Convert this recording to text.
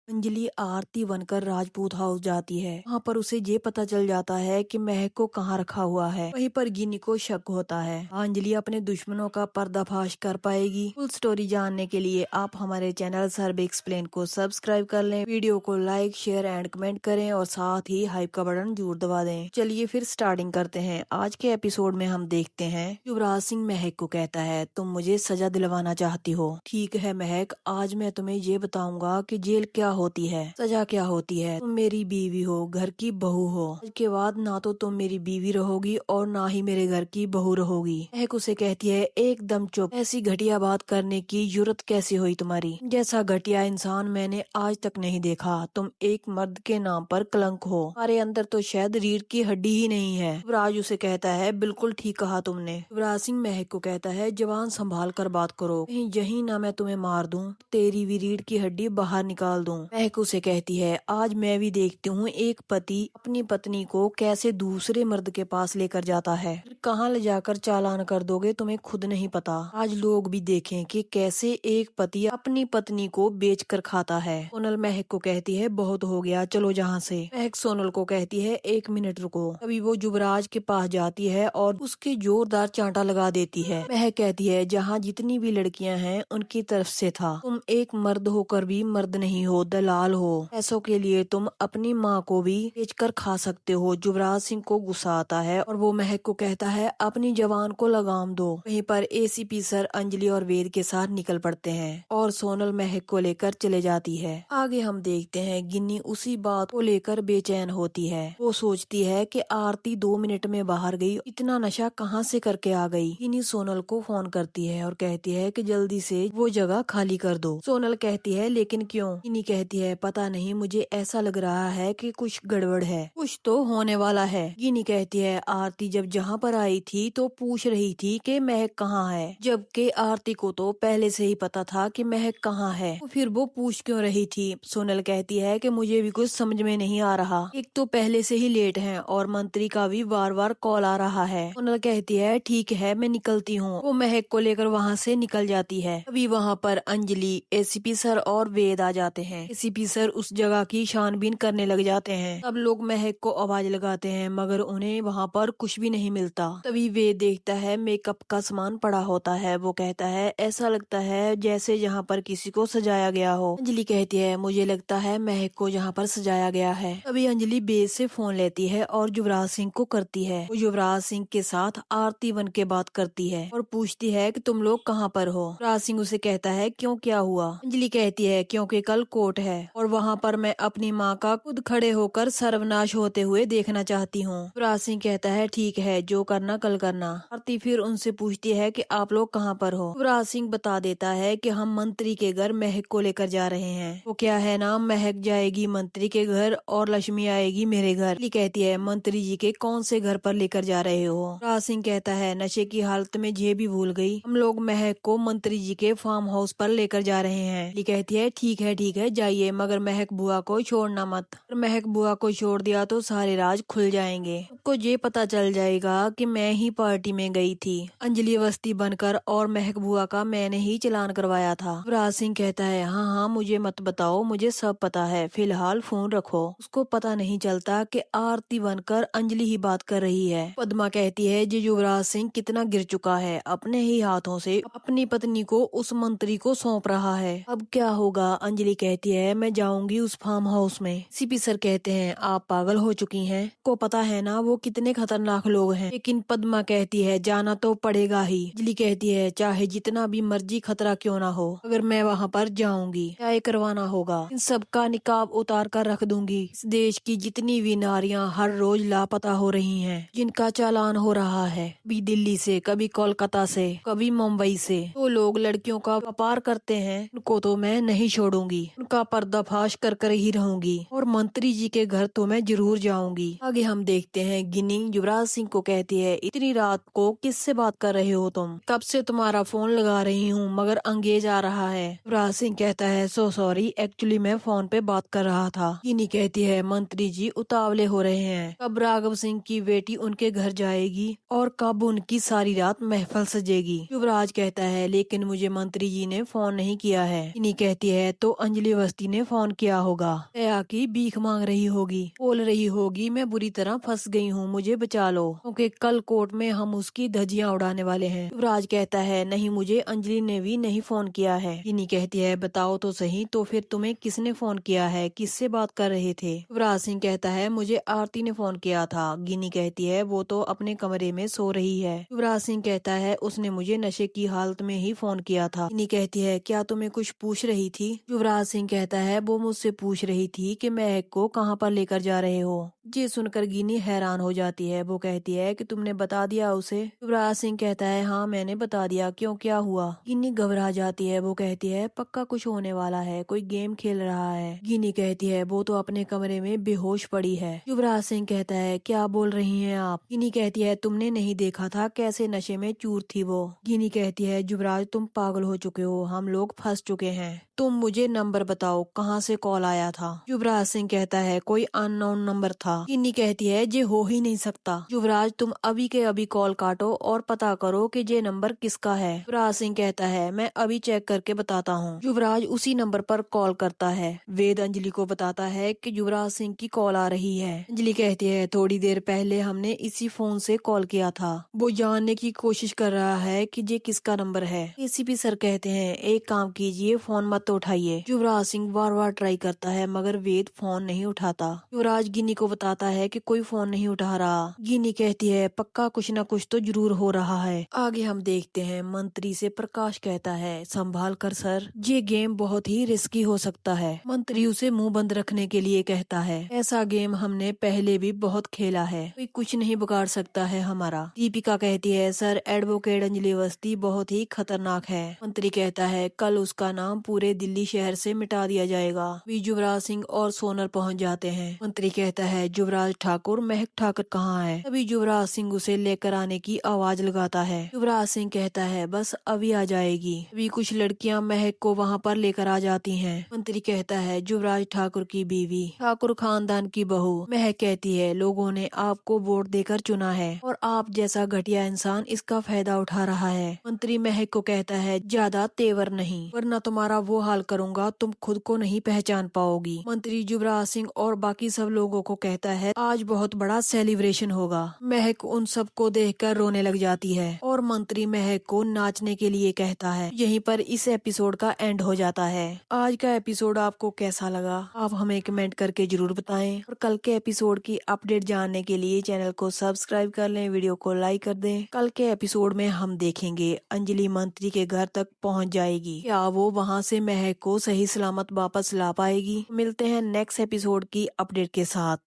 अंजलि आरती बनकर राजपूत हाउस जाती है। वहाँ पर उसे ये पता चल जाता है कि महक को कहाँ रखा हुआ है। वहीं पर गिनी को शक होता है। अंजलि अपने दुश्मनों का पर्दाफाश कर पाएगी। फुल स्टोरी जानने के लिए आप हमारे चैनल सर्व एक्सप्लेन को सब्सक्राइब कर लें। वीडियो को लाइक शेयर एंड कमेंट करें और साथ ही हाइप का बटन जरूर दबा दें। चलिए फिर स्टार्टिंग करते हैं। आज के एपिसोड में हम देखते हैं युवराज सिंह महक को कहता है, तुम मुझे सजा दिलवाना चाहती हो। ठीक है महक, आज मैं तुम्हें ये बताऊंगा कि जेल क्या होती है, सजा क्या होती है। तुम मेरी बीवी हो, घर की बहू हो। आज के बाद ना तो तुम मेरी बीवी रहोगी और ना ही मेरे घर की बहू रहोगी। महक उसे कहती है, एकदम चुप। ऐसी घटिया बात करने की जरूरत कैसे हुई तुम्हारी? जैसा घटिया इंसान मैंने आज तक नहीं देखा। तुम एक मर्द के नाम पर कलंक हो। हमारे अंदर तो शायद रीढ़ की हड्डी ही नहीं है। युवराज उसे कहता है, बिल्कुल ठीक कहा तुमने। युवराज सिंह महक को कहता है, जवान संभाल कर बात करो, कहीं यही ना मैं तुम्हें मार दूं, तेरी भी रीढ़ की हड्डी बाहर निकाल दूं। महक उसे कहती है, आज मैं भी देखती हूँ एक पति अपनी पत्नी को कैसे दूसरे मर्द के पास लेकर जाता है। कहाँ ले जाकर चालान कर दोगे तुम्हें खुद नहीं पता। आज लोग भी देखें कि कैसे एक पति अपनी पत्नी को बेचकर खाता है। सोनल महक को कहती है, बहुत हो गया, चलो जहाँ से। महक सोनल को कहती है, एक मिनट रुको। तभी वो युवराज के पास जाती है और उसके जोरदार चांटा लगा देती है। महक कहती है, जहाँ जितनी भी लड़कियां हैं उनकी तरफ से था। तुम एक मर्द होकर भी मर्द नहीं हो, दलाल हो। पैसों के लिए तुम अपनी माँ को भी बेचकर खा सकते हो। युवराज सिंह को गुस्सा आता है और वो महक को कहता है, अपनी जवान को लगाम दो। वहीं पर एसीपी सर अंजलि और वेद के साथ निकल पड़ते हैं और सोनल महक को लेकर चले जाती है। आगे हम देखते हैं गिन्नी उसी बात को लेकर बेचैन होती है। वो सोचती है कि आरती 2 मिनट में बाहर गई, इतना नशा कहाँ से करके आ गई। गिन्नी सोनल को फोन करती है और कहती है कि जल्दी से वो जगह खाली कर दो। सोनल कहती है, लेकिन क्यों? गिन्नी कहती है, पता नहीं, मुझे ऐसा लग रहा है कि कुछ गड़बड़ है, कुछ तो होने वाला है। गिन्नी कहती है, आरती जब जहाँ पर आई थी तो पूछ रही थी कि महक कहाँ है, जबकि आरती को तो पहले से ही पता था कि महक कहाँ है, तो फिर वो पूछ क्यों रही थी? सोनल कहती है कि मुझे भी कुछ समझ में नहीं आ रहा। एक तो पहले से ही लेट है और मंत्री का भी बार बार कॉल आ रहा है। सोनल कहती है, ठीक है, मैं निकलती हूँ। वो महक को लेकर वहाँ से निकल जाती है। अभी वहाँ पर अंजलि, एसीपी सर और वेद आ जाते हैं। एसीपी सर उस जगह की छानबीन करने लग जाते हैं। सब लोग महक को आवाज लगाते हैं मगर उन्हें वहाँ पर कुछ भी नहीं मिलता। तभी वेद देखता है मेकअप का सामान पड़ा होता है। वो कहता है, ऐसा लगता है जैसे यहाँ पर किसी को सजाया गया हो। अंजलि कहती है, मुझे लगता है महक को यहाँ पर सजाया गया है। तभी अंजलि वेद से फोन लेती है और युवराज सिंह को करती है। वो युवराज सिंह के साथ आरती बन के बात करती है और पूछती है कि तुम लोग कहाँ पर हो। युवराज सिंह उसे कहता है, क्यों, क्या हुआ? अंजलि कहती है, क्योंकि कल कोर्ट है और वहाँ पर मैं अपनी माँ का खुद खड़े होकर सर्वनाश होते हुए देखना चाहती हूँ। युवराज सिंह कहता है, ठीक है, जो करना कल करना। आरती फिर उनसे पूछती है कि आप लोग कहाँ पर हो। युवराज सिंह बता देता है कि हम मंत्री के घर महक को लेकर जा रहे हैं। वो क्या है ना, महक जाएगी मंत्री के घर और लक्ष्मी आएगी मेरे घर। अंजलि कहती है, मंत्री जी के कौन से घर पर लेकर जा रहे हो? युवराज सिंह कहता है, नशे की हालत में ये भी भूल गई, हम लोग महक को मंत्री जी के फार्म हाउस पर लेकर जा रहे हैं। अंजलि कहती है, ठीक है जाइए, मगर महक बुआ को छोड़ना मत। अगर महक बुआ को छोड़ दिया तो सारे राज खुल जाएंगे। सबको ये पता चल जाएगा कि मैं ही पार्टी में गई थी। अंजलि वस्ती बनकर और महक बुआ का मैंने ही चालान करवाया था। युवराज सिंह कहता है, हाँ हाँ, मुझे मत बताओ, मुझे सब पता है, फिलहाल फोन रखो। उसको पता नहीं चलता कि आरती बनकर अंजलि ही बात कर रही है। पद्मा कहती है, जी युवराज सिंह कितना गिर चुका है, अपने ही हाथों से अपनी पत्नी को उस मंत्री को सौंप रहा है, अब क्या होगा? अंजलि कहती है, मैं जाऊंगी उस फार्म हाउस में। सीपी सर कहते हैं, आप पागल हो चुकी हैं, को पता है ना वो कितने खतरनाक लोग हैं। लेकिन पद्मा कहती है, जाना तो पड़ेगा ही। अंजलि कहती है, चाहे जितना भी मर्जी खतरा क्यों ना हो, अगर मैं वहाँ पर जाऊंगी, क्या करवाना होगा, इन सबका निकाब उतार कर रख दूंगी। इस देश की जितनी भी नारियां हर रोज लापता हो रही हैं, जिनका चालान हो रहा है, कभी दिल्ली से, कभी कोलकाता से, कभी मुंबई से, तो लोग लड़कियों का व्यापार करते हैं, उनको तो मैं नहीं छोड़ूंगी, उनका पर्दाफाश कर कर ही रहूंगी और मंत्री जी के घर तो मैं जरूर जाऊंगी। आगे हम देखते हैं गिनी युवराज सिंह को कहती है, इतनी रात को किससे बात कर रहे हो तुम? कब से तुम्हारा फोन लगा रही हूँ मगर अंगेज आ रहा है। युवराज सिंह कहता है, सो सॉरी, एक्चुअली मैं फोन पे बात कर रहा था। गिनी कहती है, मंत्री जी उतावले हो रहे हैं, कब राघव सिंह की बेटी उनके घर जाएगी और कब उनकी सारी रात महफल सजेगी। युवराज कहता है, लेकिन मुझे मंत्री जी ने फोन नहीं किया है। गिनी कहती है, तो अंजलि आरती ने फोन किया होगा। दया की भीख मांग रही होगी, बोल रही होगी मैं बुरी तरह फंस गई हूँ, मुझे बचा लो, क्योंकि कल कोर्ट में हम उसकी धज्जियां उड़ाने वाले हैं। युवराज कहता है नहीं, मुझे अंजलि ने भी नहीं फोन किया है। गिनी कहती है बताओ तो सही, तो फिर तुम्हें किसने फोन किया है, किससे बात कर रहे थे? युवराज सिंह कहता है मुझे आरती ने फोन किया था। गिनी कहती है वो तो अपने कमरे में सो रही है। युवराज सिंह कहता है उसने मुझे नशे की हालत में ही फोन किया था। गिनी कहती है क्या तुम्हें कुछ पूछ रही थी? युवराज सिंह कहता है वो मुझसे पूछ रही थी कि महक को कहाँ पर लेकर जा रहे हो। ये सुनकर गिनी हैरान हो जाती है। वो कहती है कि तुमने बता दिया उसे? युवराज सिंह कहता है हाँ मैंने बता दिया, क्यों क्या हुआ? गिनी घबरा जाती है। वो कहती है पक्का कुछ होने वाला है, कोई गेम खेल रहा है। गिनी कहती है वो तो अपने कमरे में बेहोश पड़ी है। युवराज सिंह कहता है क्या बोल रही हैं आप? गिनी कहती है तुमने नहीं देखा था कैसे नशे में चूर थी वो? गिनी कहती है युवराज तुम पागल हो चुके हो, हम लोग फंस चुके हैं, तुम मुझे नंबर बताओ कहाँ से कॉल आया था? युवराज सिंह कहता है कोई अननोन नंबर था। गिन्नी कहती है ये हो ही नहीं सकता। युवराज तुम अभी के अभी कॉल काटो और पता करो कि ये नंबर किसका है। युवराज सिंह कहता है मैं अभी चेक करके बताता हूँ। युवराज उसी नंबर पर कॉल करता है। वेद अंजलि को बताता है कि युवराज सिंह की कॉल आ रही है। अंजलि कहती है थोड़ी देर पहले हमने इसी फोन से कॉल किया था। वो जानने की कोशिश कर रहा है कि ये किसका नंबर है। एसीपी सर कहते हैं एक काम कीजिए, फोन मत उठाइए। युवराज सिंह बार बार ट्राई करता है मगर वेद फोन नहीं उठाता। युवराज गिनी को बताता है कि कोई फोन नहीं उठा रहा। गिनी कहती है पक्का कुछ न कुछ तो जरूर हो रहा है। आगे हम देखते हैं मंत्री से प्रकाश कहता है संभाल कर सर, ये गेम बहुत ही रिस्की हो सकता है। मंत्री उसे मुंह बंद रखने के लिए कहता है ऐसा गेम हमने पहले भी बहुत खेला है, कोई कुछ नहीं बिगाड़ सकता है हमारा। दीपिका कहती है सर एडवोकेट अंजलि अवस्थी बहुत ही खतरनाक है। मंत्री कहता है कल उसका नाम पूरे दिल्ली शहर से मिटा दिया जाएगा। भी युवराज सिंह और सोनल पहुंच जाते हैं। मंत्री कहता है युवराज ठाकुर महक ठाकुर कहाँ है? तभी युवराज सिंह उसे लेकर आने की आवाज लगाता है। युवराज सिंह कहता है बस अभी आ जाएगी। अभी कुछ लड़कियां महक को वहाँ पर लेकर आ जाती हैं। मंत्री कहता है युवराज ठाकुर की बीवी, ठाकुर खानदान की बहू। महक कहती है लोगों ने आपको वोट देकर चुना है और आप जैसा घटिया इंसान इसका फायदा उठा रहा है। मंत्री महक को कहता है ज्यादा तेवर नहीं, वरना तुम्हारा वो हाल करूंगा तुम खुद को नहीं पहचान पाओगी। मंत्री युवराज सिंह और बाकी सब लोगों को कहता है आज बहुत बड़ा सेलिब्रेशन होगा। महक उन सबको देखकर रोने लग जाती है और मंत्री महक को नाचने के लिए कहता है। यहीं पर इस एपिसोड का एंड हो जाता है। आज का एपिसोड आपको कैसा लगा आप हमें कमेंट करके जरूर बताएं और कल के एपिसोड की अपडेट जानने के लिए चैनल को सब्सक्राइब कर लें, वीडियो को लाइक कर दें। कल के एपिसोड में हम देखेंगे अंजलि मंत्री के घर तक पहुंच जाएगी, क्या वो वहां से महक को सही सलामत वापस ला पाएगी। मिलते हैं नेक्स्ट एपिसोड की अपडेट के साथ।